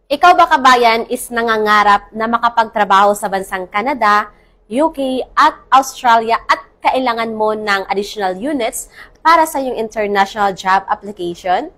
Ikaw ba kabayan is nangangarap na makapagtrabaho sa bansang Canada, UK at Australia at kailangan mo ng additional units para sa iyong international job application?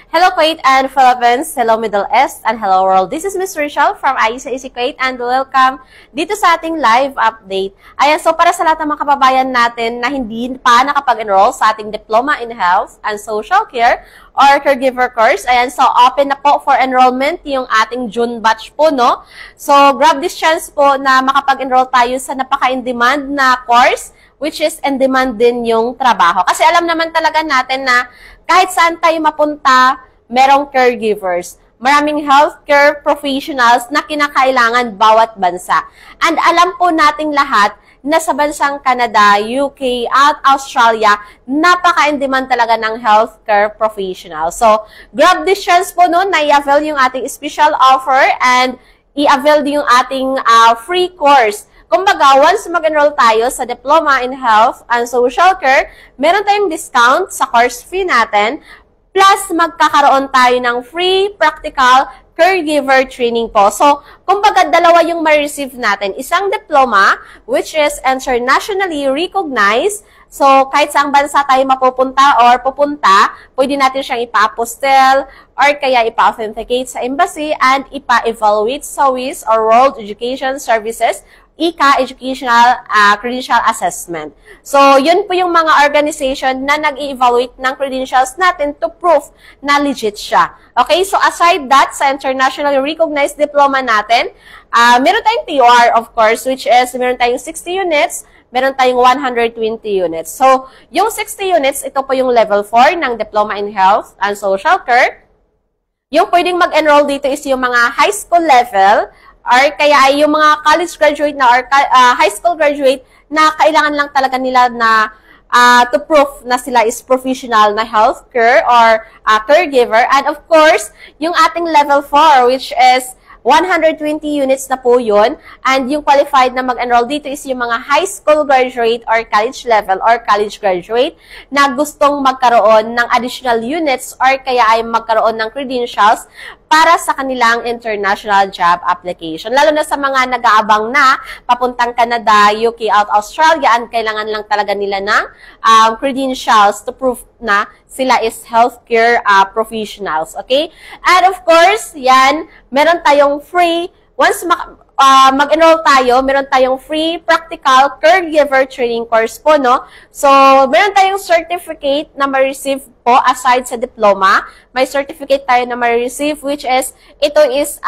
Hello Kuwait and Philippines, hello Middle East, and hello world. This is Ms. Rachel from ICAC Kuwait and welcome dito sa ating live update. Ayan, so para sa lahat ng mga kababayan natin na hindi pa nakapag-enroll sa ating Diploma in Health and Social Care or Caregiver course, ayan, so open na po for enrollment yung ating June batch po, no? So grab this chance po na makapag-enroll tayo sa napaka-in-demand na course, which is in-demand din yung trabaho. Kasi alam naman talaga natin na kahit saan tayo mapunta, merong caregivers. Maraming healthcare professionals na kinakailangan bawat bansa. And alam po nating lahat na sa bansang Canada, UK, at Australia, napaka-in-demand talaga ng healthcare professionals. So, grab this chance po no, na i-avail yung ating special offer and i-avail din yung ating free course. Kumbaga, once mag-enroll tayo sa Diploma in Health and Social Care, meron tayong discount sa course fee natin, plus magkakaroon tayo ng free practical caregiver training po. So, kumbaga, dalawa yung ma-receive natin. Isang diploma, which is internationally recognized. So, kahit saang bansa tayo mapupunta or pupunta, pwede natin siyang ipa-apostle or kaya ipa-authenticate sa embassy and ipa-evaluate sa WIS or World Education Services ICA Educational Credential Assessment. So, yun po yung mga organization na nag-i-evaluate ng credentials natin to prove na legit siya. Okay, so aside that, sa internationally recognized diploma natin, meron tayong TOR, of course, which is meron tayong 60 units, meron tayong 120 units. So, yung 60 units, ito po yung level 4 ng Diploma in Health and Social Care. Yung pwedeng mag-enroll dito is yung mga high school level, or kaya ay yung mga college graduate na or high school graduate na kailangan lang talaga nila na to prove na sila is professional na healthcare or caregiver. And of course, yung ating level 4, which is 120 units na po yun. And yung qualified na mag-enroll dito is yung mga high school graduate or college level or college graduate na gustong magkaroon ng additional units or kaya ay magkaroon ng credentials para sa kanilang international job application. Lalo na sa mga nag-aabang na papuntang Canada, UK, at Australia, and kailangan lang talaga nila ng credentials to prove na sila is healthcare professionals. Okay? And of course, yan, meron tayong free, once mag-enroll tayo, meron tayong free practical caregiver training course po, no? So, meron tayong certificate na ma-receive po aside sa diploma. May certificate tayo na ma-receive, which is, ito is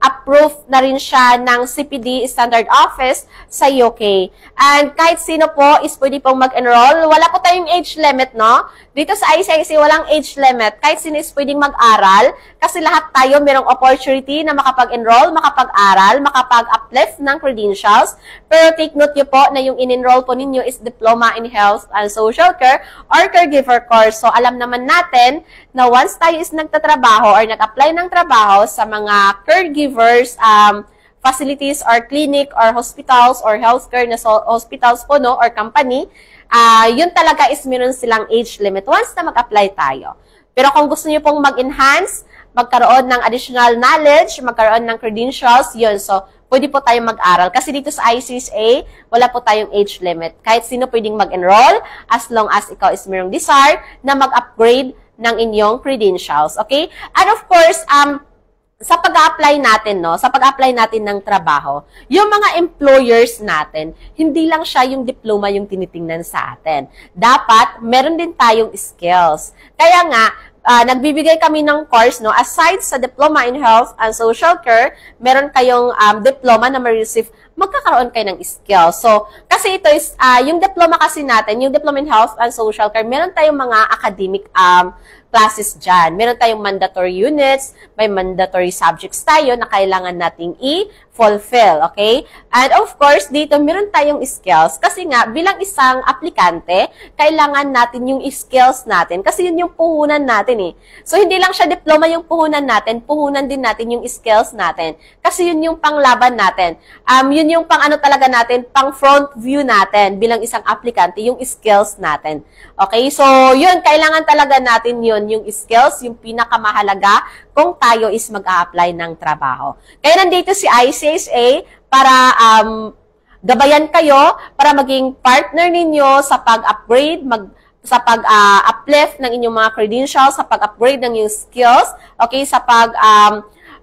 approved na rin siya ng CPD Standard Office sa UK. And kahit sino po is pwede pong mag-enroll. Wala po tayong age limit, no? Dito sa ICAC, walang age limit. Kahit sino is pwedeng mag-aral. Kasi lahat tayo merong opportunity na makapag-enroll, makapag-aral, makapag-uplift ng credentials. Pero take note nyo po na yung in-enroll po ninyo is Diploma in Health and Social Care or Caregiver course. So, alam naman natin na once tayo is nagtatrabaho or nag-apply ng trabaho sa mga caregivers, facilities or clinic or hospitals or healthcare na hospitals po, no, or company, yun talaga is meron silang age limit once na mag-apply tayo. Pero kung gusto niyo pong mag-enhance, magkaroon ng additional knowledge, magkaroon ng credentials, yun. So, pwede po tayong mag-aral. Kasi dito sa ICSA, wala po tayong age limit. Kahit sino pwedeng mag-enroll as long as ikaw is mayroong desire na mag-upgrade ng inyong credentials. Okay? And of course, sa pag-apply natin, no, sa pag-apply natin ng trabaho, yung mga employers natin, hindi lang siya yung diploma yung tinitingnan sa atin. Dapat, meron din tayong skills. Kaya nga, nagbibigay kami ng course, no, aside sa Diploma in Health and Social Care, meron kayong diploma na ma-receive, magkakaroon kayo ng skills. So, kasi ito is, yung diploma kasi natin, yung Diploma in Health and Social Care, meron tayong mga academic classes dyan. Meron tayong mandatory units, may mandatory subjects tayo na kailangan nating i-fulfill, okay? And of course, dito meron tayong skills kasi nga, bilang isang aplikante, kailangan natin yung skills natin kasi yun yung puhunan natin eh. So, hindi lang siya diploma yung puhunan natin, puhunan din natin yung skills natin kasi yun yung panglaban natin. Yun yun yung pang ano talaga natin, pang front view natin bilang isang aplikante, yung skills natin. Okay? So, yun, kailangan talaga natin yun, yung skills, yung pinakamahalaga kung tayo is mag-a-apply ng trabaho. Kaya nandito si ICSA para gabayan kayo, para maging partner ninyo sa pag-upgrade, sa pag-uplift ng inyong mga credentials, sa pag-upgrade ng inyong skills, okay, sa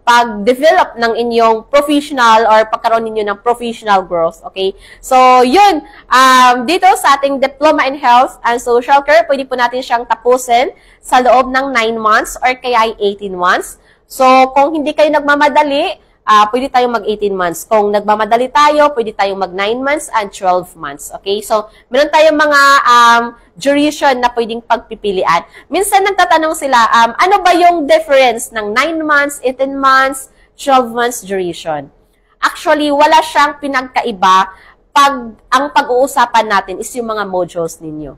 pag-develop ng inyong professional or pagkaroon ninyo ng professional growth, okay? So, yun, dito sa ating Diploma in Health and Social Care, pwede po natin siyang tapusin sa loob ng 9 months or kaya 18 months. So, kung hindi kayo nagmamadali, pwede tayong mag-18 months. Kung nagmamadali tayo, pwede tayong mag-9 months and 12 months. Okay? So, meron tayong mga duration na pwedeng pagpipilian. Minsan nagtatanong sila, ano ba yung difference ng 9 months, 18 months, 12 months duration? Actually, wala siyang pinagkaiba pag ang pag-uusapan natin is yung mga modules ninyo.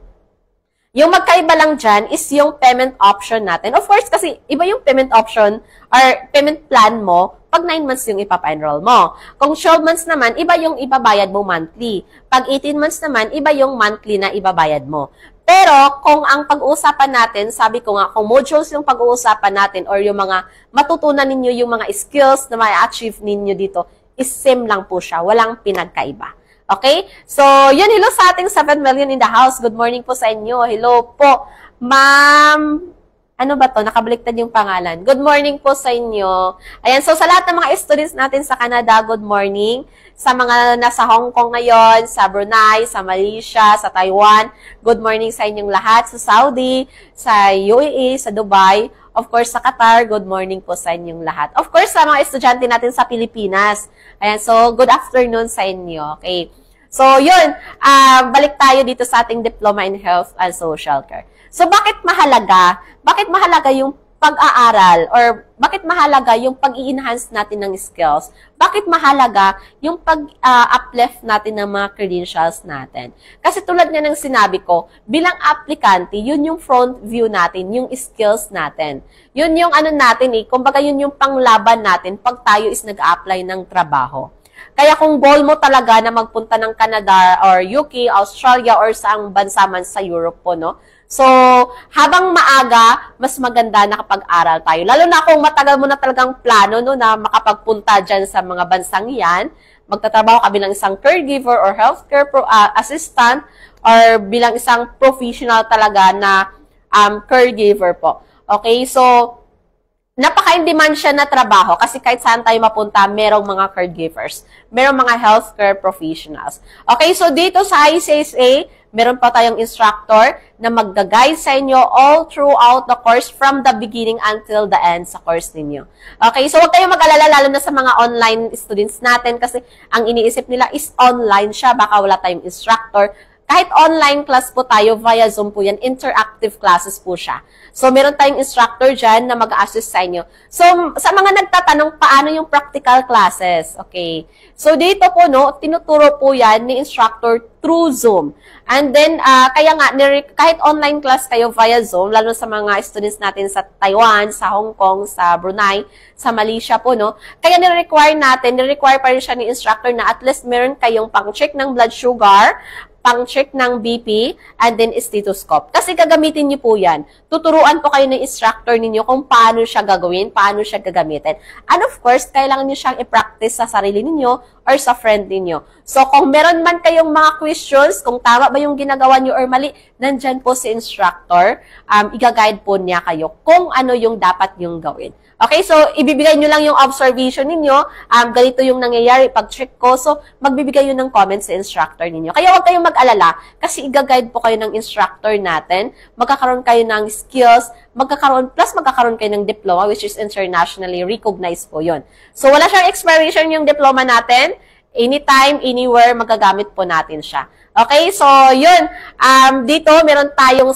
Yung magkaiba lang dyan is yung payment option natin. Of course, kasi iba yung payment option or payment plan mo pag 9 months yung ipapa-enroll mo. Kung 12 months naman, iba yung ibabayad mo monthly. Pag 18 months naman, iba yung monthly na ibabayad mo. Pero, kung ang pag-uusapan natin, sabi ko nga, kung modules yung pag-uusapan natin or yung mga matutunan ninyo, yung mga skills na ma-achieve ninyo dito, is same lang po siya. Walang pinagkaiba. Okay? So, yun, hello sa ating 7 million in the house. Good morning po sa inyo. Hello po. Ma'am, ano ba to? Nakabaliktad yung pangalan. Good morning po sa inyo. Ayan, so sa lahat ng mga students natin sa Canada, good morning. Sa mga nasa Hong Kong ngayon, sa Brunei, sa Malaysia, sa Taiwan, good morning sa inyong lahat. Sa Saudi, sa UAE, sa Dubai, of course, sa Qatar, good morning po sa inyong lahat. Of course, sa mga estudyante natin sa Pilipinas. Ayan, so good afternoon sa inyo. Okay. So, yun. Balik tayo dito sa ating Diploma in Health and Social Care. So, bakit mahalaga? Bakit mahalaga yung pag-aaral or bakit mahalaga yung pag-i-enhance natin ng skills? Bakit mahalaga yung pag-uplift natin ng mga credentials natin? Kasi tulad nga ng sinabi ko, bilang aplikante, yun yung front view natin, yung skills natin. Yun yung ano natin kumbaga yun yung panglaban natin pag tayo is nag-apply ng trabaho. Kaya kung goal mo talaga na magpunta ng Canada or UK, Australia, or saang bansa man sa Europe po, no? So, habang maaga, mas maganda na kapag-aral tayo. Lalo na kung matagal mo na talagang plano, no, na makapagpunta dyan sa mga bansang yan, magtatrabaho ka bilang isang caregiver or healthcare assistant or bilang isang professional talaga na caregiver po. Okay, so, napaka-in-demand siya na trabaho kasi kahit saan tayo mapunta, merong mga caregivers, merong mga healthcare professionals. Okay, so dito sa ICSA, meron pa tayong instructor na mag-guide sa inyo all throughout the course from the beginning until the end sa course ninyo. Okay, so huwag kayong mag-alala lalo na sa mga online students natin kasi ang iniisip nila is online siya, baka wala tayong instructor. Kahit online class po tayo, via Zoom po yan, interactive classes po siya. So, meron tayong instructor dyan na mag-assist sa inyo. So, sa mga nagtatanong, paano yung practical classes? Okay. So, dito po, no, tinuturo po yan ni instructor through Zoom. And then, kaya nga, kahit online class kayo via Zoom, lalo sa mga students natin sa Taiwan, sa Hong Kong, sa Brunei, sa Malaysia po, no, kaya nire-require pa rin siya ni instructor na at least meron kayong pang-check ng blood sugar, pang-check ng BP, and then stethoscope. Kasi gagamitin niyo po yan. Tuturuan po kayo ng instructor ninyo kung paano siya gagawin, paano siya gagamitin. And of course, kailangan niyo siyang i-practice sa sarili ninyo or sa friend ninyo. So, kung meron man kayong mga questions, kung tama ba yung ginagawa niyo or mali, nandyan po si instructor, i-guide po niya kayo kung ano yung dapat yung gawin. Okay, so ibibigay nyo lang yung observation ninyo, ganito yung nangyayari pag-check ko, so magbibigay yun ng comments sa instructor ninyo. Kaya huwag kayong mag-alala, kasi i-guide po kayo ng instructor natin, magkakaroon kayo ng skills, magkakaroon kayo ng diploma, which is internationally recognized po yun. So wala siyang expiration yung diploma natin, anytime, anywhere, magagamit po natin siya. Okay, so yun, dito meron tayong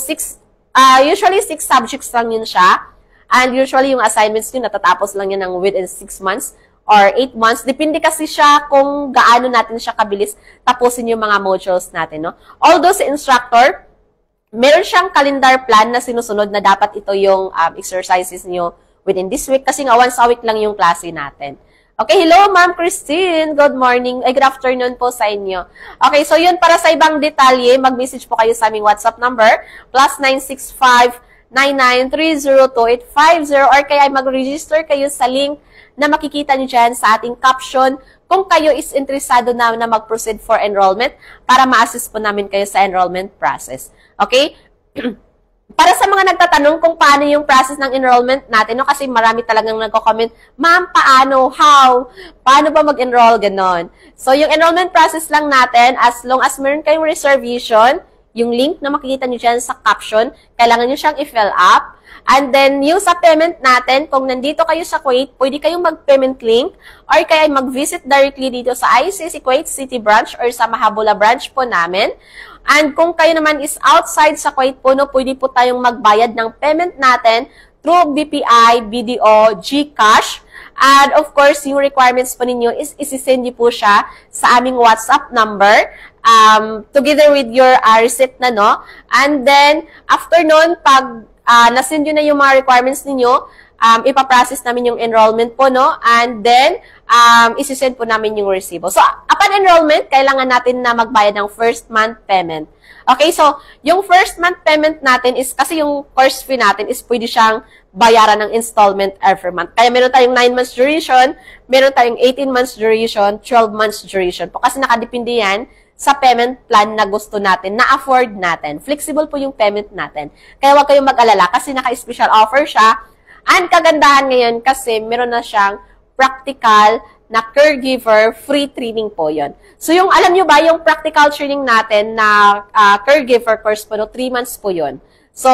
usually 6 subjects lang yun siya. And usually, yung assignments nyo, natatapos lang yan ng within 6 months or 8 months. Depende kasi siya kung gaano natin siya kabilis tapusin yung mga modules natin, no? Although si instructor, meron siyang calendar plan na sinusunod na dapat ito yung exercises nyo within this week kasi nga once a week lang yung klase natin. Okay, hello Ma'am Christine. Good morning. Good afternoon po sa inyo. Okay, so yun, para sa ibang detalye, mag-message po kayo sa aming WhatsApp number, +965 993028850 or kaya ay mag-register kayo sa link na makikita nyo dyan sa ating caption kung kayo is interesado na mag-proceed for enrollment para ma-assist po namin kayo sa enrollment process. Okay? Para sa mga nagtatanong kung paano yung process ng enrollment natin, no? Kasi marami talagang nagko-comment, ma'am, paano, how, paano ba mag-enroll, ganon. So, yung enrollment process lang natin, as long as meron kayong reservation, yung link na makikita nyo dyan sa caption, kailangan nyo siyang i-fill up. And then, yung sa payment natin, kung nandito kayo sa Kuwait, pwede kayong mag-payment link or kaya mag-visit directly dito sa ICC Kuwait City Branch or sa Mahabula Branch po namin. And kung kayo naman is outside sa Kuwait po, no, pwede po tayong magbayad ng payment natin through BPI, BDO, GCash. And of course, yung requirements po ninyo is isi-send niyo po siya sa aming WhatsApp number together with your receipt na, no? And then, after nun, pag nasend nyo na yung mga requirements ninyo, ipaprocess namin yung enrollment po, no? And then, isi-send po namin yung resibo. So, upon enrollment, kailangan natin na magbayad ng first month payment. Okay, so, yung first month payment natin is, kasi yung course fee natin is pwede siyang bayaran ng installment every month. Kaya meron tayong 9 months duration, meron tayong 18 months duration, 12 months duration po. Kasi nakadepende yan sa payment plan na gusto natin, na afford natin. Flexible po yung payment natin. Kaya huwag kayong mag-alala kasi naka-special offer siya. And kagandahan ngayon kasi meron na siyang practical na caregiver free training po yon. So yung alam nyo ba yung practical training natin na caregiver course po, no, 3 months po yon. So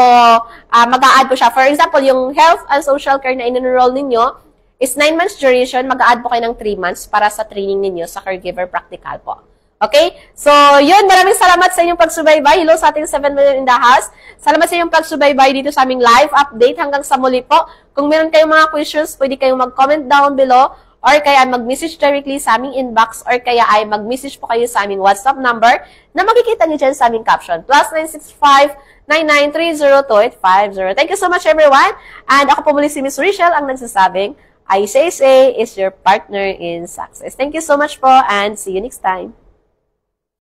mag-a-add po siya. For example, yung health and social care na in-enroll ninyo is 9 months duration, mag-a-add po kayo ng 3 months para sa training ninyo sa caregiver practical po. Okay? So, yun. Maraming salamat sa inyong pagsubaybay. Hello sa ating 7 million in the house. Salamat sa inyong pagsubaybay dito sa aming live update. Hanggang sa muli po. Kung meron kayong mga questions, pwede kayong mag-comment down below or kaya mag-message directly sa aming inbox or kaya ay mag-message po kayo sa aming WhatsApp number na makikita niyo dyan sa aming caption. +965 993028850. Thank you so much, everyone. And ako po muli si Miss Rachel, ang nagsasabing, ICC is your partner in success. Thank you so much po and see you next time.